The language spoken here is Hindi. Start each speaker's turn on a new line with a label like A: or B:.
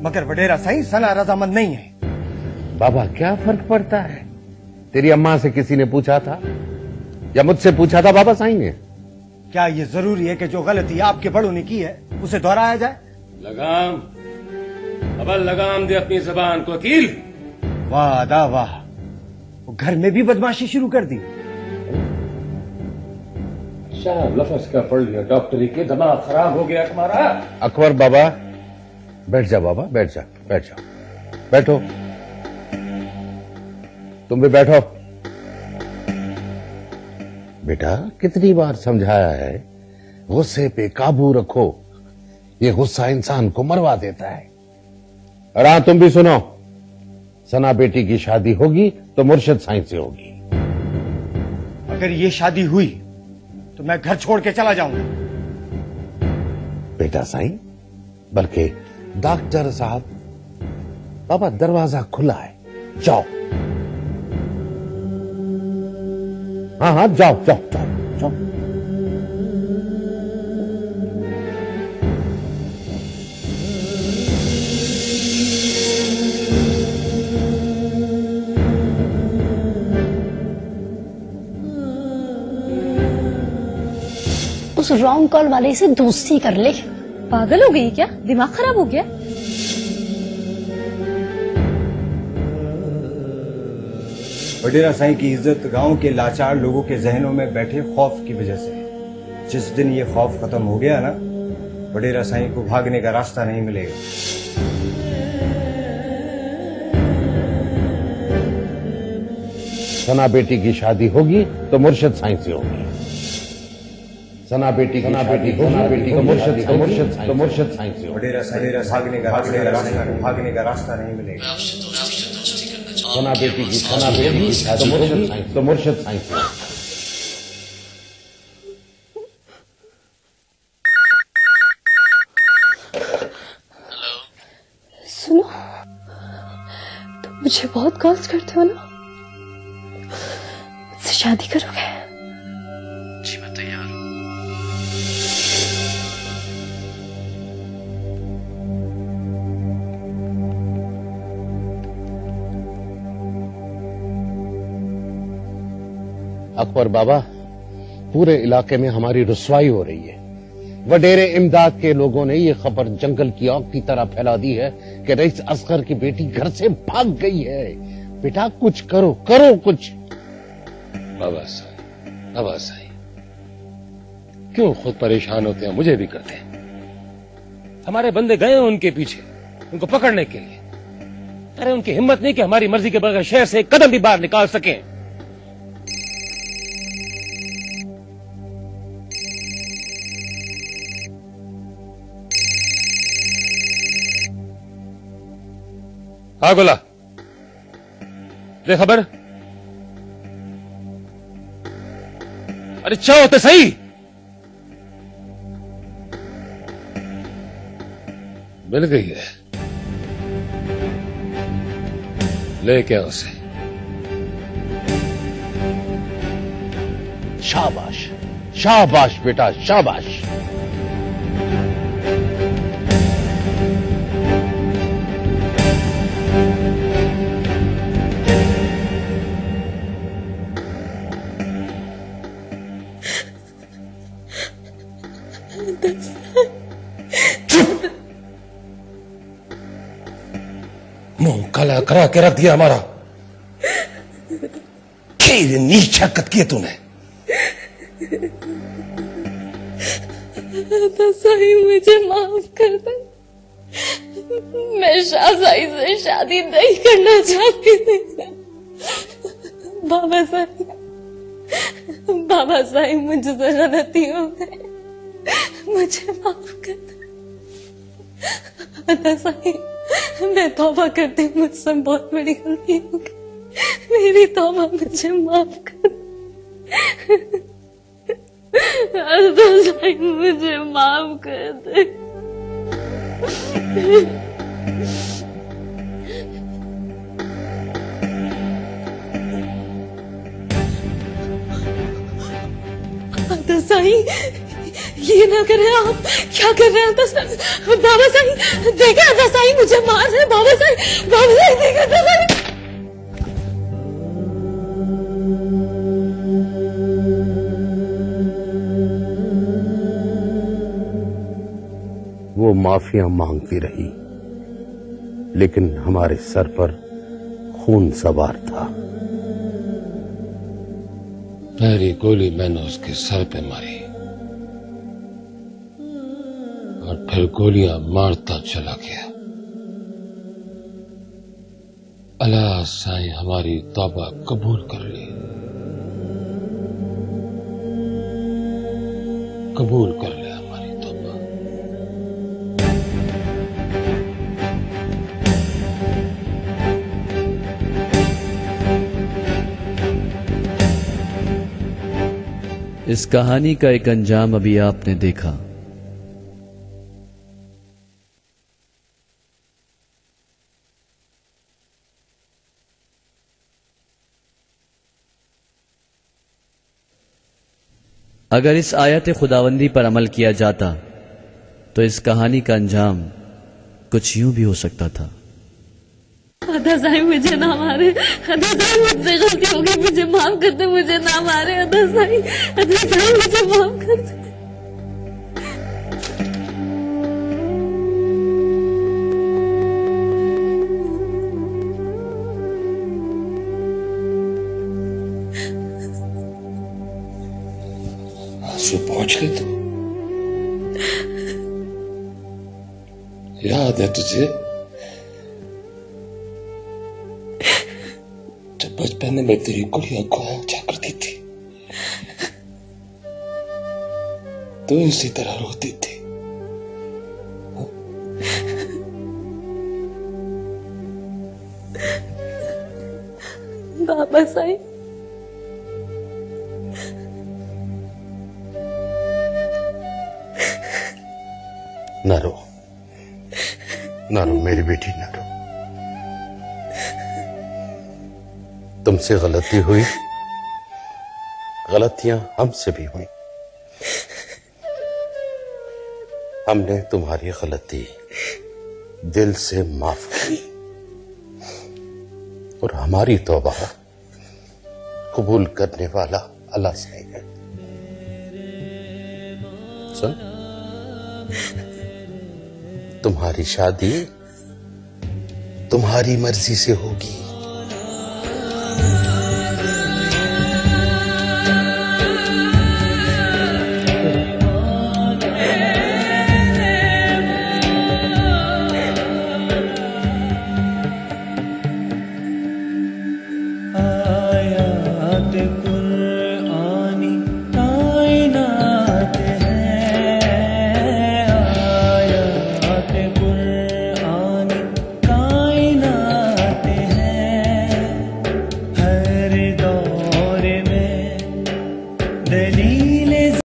A: मगर वडेरा साईं सना रजामंद नहीं है।
B: बाबा क्या फर्क पड़ता है? तेरी अम्मा से किसी ने पूछा था या मुझसे पूछा था बाबा साईं ने?
A: क्या ये जरूरी है कि जो गलती आपके बड़ों ने की है उसे दोहराया जाए?
C: लगाम, अब लगाम दे अपनी जबान को वकील।
A: वाह दा वाह, वो घर में भी बदमाशी शुरू कर दी।
C: अच्छा लफ्ज का पढ़ लिया डॉक्टरी के, दिमाग खराब हो गया तुम्हारा।
B: अकबर बाबा बैठ जा, बाबा बैठ जा, बैठ जा, बैठो, तुम भी बैठो। बेटा कितनी बार समझाया है गुस्से पे काबू रखो, ये गुस्सा इंसान को मरवा देता है। और हाँ तुम भी सुनो, सना बेटी की शादी होगी तो मुर्शिद साईं से होगी।
A: अगर ये शादी हुई तो मैं घर छोड़ के चला जाऊंगा।
B: बेटा साईं, बल्कि डॉक्टर साहब, बाबा दरवाजा खुला है, जाओ। हाँ हाँ जाओ जाओ जाओ जाओ।
D: उस रॉन्ग कॉल वाले से दोस्ती कर ले।
E: पागल हो गई क्या? दिमाग खराब हो गया?
A: वडेरा साईं की इज्जत गांव के लाचार लोगों के जहनों में बैठे खौफ की वजह से है। जिस दिन ये खौफ खत्म हो गया ना, वडेरा साईं को भागने का रास्ता नहीं मिलेगा।
B: सना बेटी की शादी होगी तो मुर्शिद साईं से होगी। सना बेटी की शादी होगी तो मुर्शिद साईं से होगी।
A: वडेरा साईं भागने का रास्ता नहीं मिलेगा।
B: सना बेटी की शादी होगी तो मुर्शिद साईं से होगी।
D: सुनो, तुम मुझे बहुत कॉल्स करते हो ना, मुझसे शादी करोगे?
F: जी मैं तैयार हूँ।
B: अकबर बाबा, पूरे इलाके में हमारी रुसवाई हो रही है। वडेरे इमदाद के लोगों ने ये खबर जंगल की आग की तरह फैला दी है कि रईस असगर की बेटी घर से भाग गई है। बेटा कुछ करो, करो कुछ।
C: बाबा साईं क्यों खुद परेशान होते हैं, मुझे भी करते हैं। हमारे बंदे गए हैं उनके पीछे, उनको पकड़ने के लिए। अरे उनकी हिम्मत नहीं कि हमारी मर्जी के बगैर शहर से एक कदम भी बाहर निकाल सकें। हाँ गोला, दे खबर। अरे चाहो तो सही। मिल गई है, ले क्या उसे।
B: शाबाश शाबाश बेटा शाबाश।
C: मुंह काला करा के रख दिया हमारा। क्या नीच हरकत की है तूने?
D: साईं मुझे माफ कर दे, मैं शाहजाई से शादी नहीं करना चाहती थी। बाबा साईं मुझसे गलती हो गई, मुझे माफ कर दे। साईं मैं तौबा करती हूँ, मुझसे बहुत बड़ी गलती हो गई, मेरी तौबा, मुझे माफ कर दे। साईं मुझे माफ कर दे। साईं ये ना करें आप। क्या कर रहे हैं अदा साईं? बाबा साईं देखे, अदा साईं मुझे मार रहे हैं। बाबा साईं, बाबा साईं देखे, अदा साईं।
B: वो माफिया मांगती रही, लेकिन हमारे सर पर खून सवार था।
C: पहली गोली मैंने उसके सर पे मारी और फिर गोलियां मारता चला गया। अल्लाह साईं हमारी तौबा कबूल कर ले, कबूल कर ले हमारी तौबा।
G: इस कहानी का एक अंजाम अभी आपने देखा। अगर इस आयत खुदावंदी पर अमल किया जाता तो इस कहानी का अंजाम कुछ यूं भी हो सकता था।
D: अदा साईं मुझे ना मारे, अदा साईं मुझसे गलती हो गई, मुझे माफ कर दे, मुझे ना मारे अदा साईं, अदा साईं मुझे माफ कर दे।
C: आंसू पहुंच गए तू? याद है तुझे जब बचपन में तेरी गुड़िया खोया करती थी, तो इसी तरह रोती थी।
D: बाबा साईं
B: न रो, न रो मेरी बेटी, न रो। तुमसे गलती हुई, गलतियां हमसे भी हुई। हमने तुम्हारी गलती दिल से माफ की और हमारी तौबा कबूल करने वाला अल्लाह साईं है। सुन, तुम्हारी शादी तुम्हारी मर्जी से होगी।